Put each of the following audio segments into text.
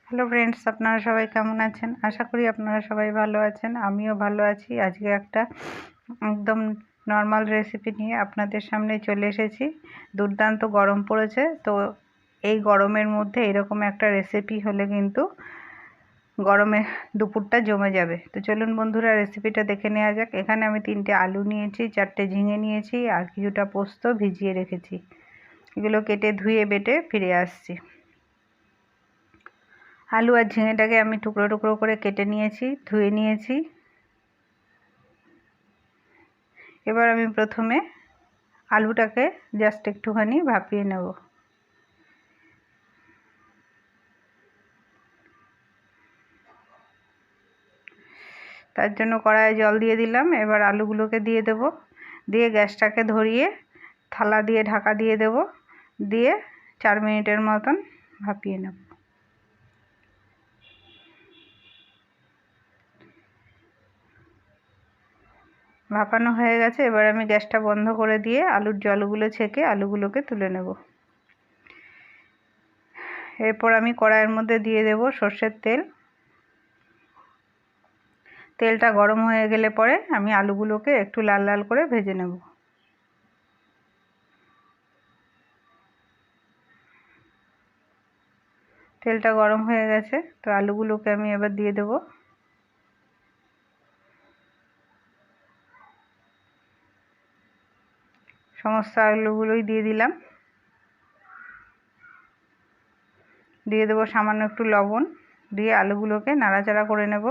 Hello friends, আপনারা সবাই কেমন আছেন? আশা করি আপনারা সবাই ভালো আছেন। আমিও ভালো আছি। আজকে একটা একদম নর্মাল রেসিপি নিয়ে আপনাদের সামনে চলে এসেছি। দুর্দান্ত গরম পড়েছে, তো এই গরমের মধ্যে এরকম একটা রেসিপি হলে কিন্তু গরমে দুপুরটা জমে যাবে। তো চলুন বন্ধুরা, রেসিপিটা দেখে নেওয়া যাক। এখানে আমি 3টে আলু নিয়েছি, 4টে ঝিঙে নিয়েছি, আর কিছুটা পোস্ত ভিজিয়ে রেখেছি। এগুলো কেটে ধুয়ে বেটে ফিরে আসছি। আলু আর ঝিঙেটাকে আমি টুকরো টুকরো করে কেটে নিয়েছি, ধুয়ে নিয়েছি। এবার আমি প্রথমে আলুটাকে জাস্ট একটুখানি ভাপিয়ে নেব। তার জন্য কড়াইয়ে জল দিয়ে দিলাম। এবার আলুগুলোকে দিয়ে দেব, দিয়ে গ্যাসটাকে ধরিয়ে থালা দিয়ে ঢাকা দিয়ে দেব, দিয়ে 4 মিনিটের মতন ভাপিয়ে নেব। ভাপানো হয়ে গেছে। এবার আমি গ্যাসটা বন্ধ করে দিয়ে আলুর জলগুলো ছেঁকে আলুগুলোকে তুলে নেব। এরপর আমি কড়াইয়ের মধ্যে দিয়ে দেব সর্ষের তেল। তেলটা গরম হয়ে গেলে পরে আমি আলুগুলোকে একটু লাল লাল করে ভেজে নেব। তেলটা গরম হয়ে গেছে, তো আলুগুলোকে আমি এবার দিয়ে দেব। সমস্ত আলুগুলোই দিয়ে দিলাম। দিয়ে দেবো সামান্য একটু লবণ, দিয়ে আলুগুলোকে নাড়াচাড়া করে নেব।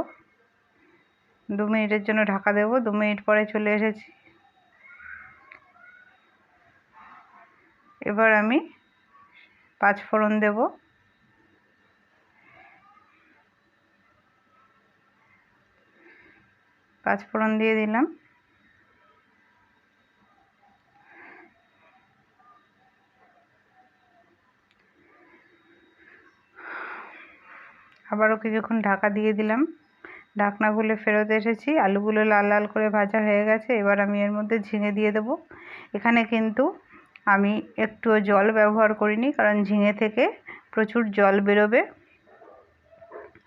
2 মিনিটের জন্য ঢাকা দেব। 2 মিনিট পরে চলে এসেছি। এবার আমি 5 ফোড়ন দেব। পাঁচ ফোড়ন দিয়ে দিলাম। আবারও কিছুক্ষণ ঢাকা দিয়ে দিলাম। ঢাকনা খুলে ফেরত এসেছি। আলুগুলো লাল লাল করে ভাজা হয়ে গেছে। এবার আমি এর মধ্যে ঝিঙে দিয়ে দেব। এখানে কিন্তু আমি একটুও জল ব্যবহার করিনি, কারণ ঝিঙে থেকে প্রচুর জল বেরোবে।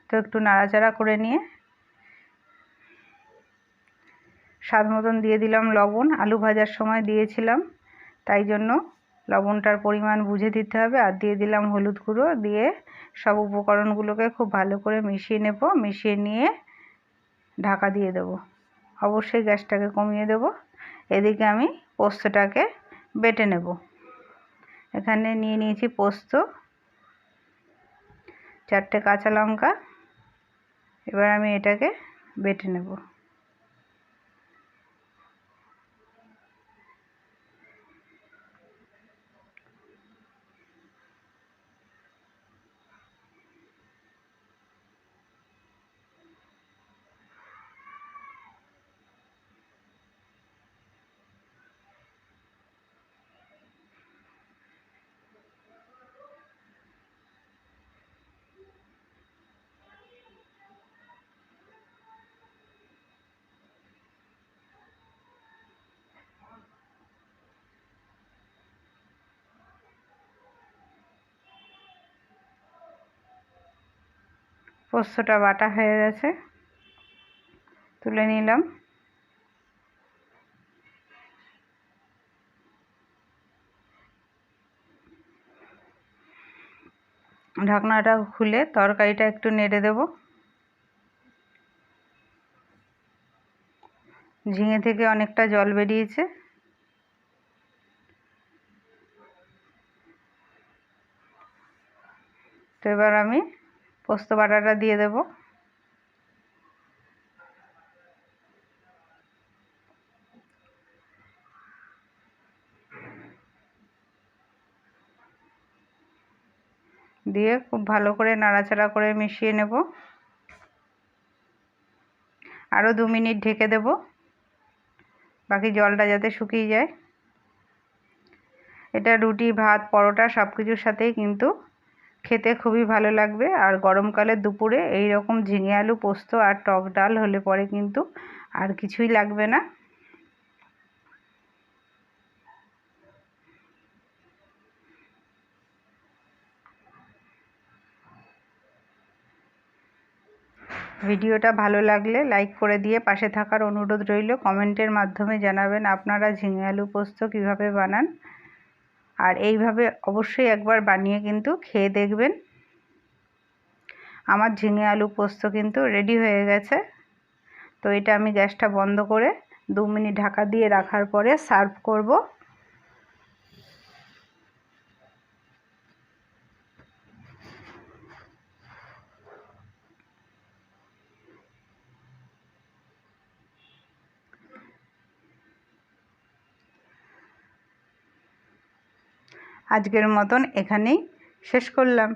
তো একটু নাড়াচাড়া করে নিয়ে স্বাদ মতন দিয়ে দিলাম লবণ। আলু ভাজার সময় দিয়েছিলাম, তাই জন্য লবণটার পরিমাণ বুঝে দিতে হবে। আর দিয়ে দিলাম হলুদ গুঁড়ো। দিয়ে সব উপকরণগুলোকে খুব ভালো করে মিশিয়ে নেব। মিশিয়ে নিয়ে ঢাকা দিয়ে দেব। অবশ্যই গ্যাসটাকে কমিয়ে দেব। এদিকে আমি পোস্তটাকে বেটে নেব। এখানে নিয়ে নিয়েছি পোস্ত, 4টে কাঁচা লঙ্কা। এবার আমি এটাকে বেটে নেব। পোস্তটা বাটা হয়ে গেছে, তুলে নিলাম। ঢাকনাটা খুলে তরকারিটা একটু নেড়ে দেব। ঝিঙে থেকে অনেকটা জল বেরিয়েছে। তো এবার আমি পোস্ত বাটাটা দিয়ে দেব। দিয়ে খুব ভালো করে নাড়াচাড়া করে মিশিয়ে নেব। আরও 2 মিনিট ঢেকে দেব, বাকি জলটা যাতে শুকিয়ে যায়। এটা রুটি, ভাত, পরোটা সব কিছুর সাথেই কিন্তু খেতে খুবই ভালো লাগবে। আর গরমকালে দুপুরে এই রকম ঝিঙে আলু পোস্ত আর টক ডাল হলে পরে কিন্তু আর কিছুই লাগবে না। ভিডিওটা ভালো লাগলে লাইক করে দিয়ে পাশে থাকার অনুরোধ রইল। কমেন্টের মাধ্যমে জানাবেন আপনারা ঝিঙে আলু পোস্ত কীভাবে বানান, আর এইভাবে অবশ্যই একবার বানিয়ে কিন্তু খেয়ে দেখবেন। আমার ঝিঙে আলু পোস্ত কিন্তু রেডি হয়ে গেছে। তো এটা আমি গ্যাসটা বন্ধ করে 2 মিনিট ঢাকা দিয়ে রাখার পরে সার্ভ করব। আজকের মতন এখানেই শেষ করলাম।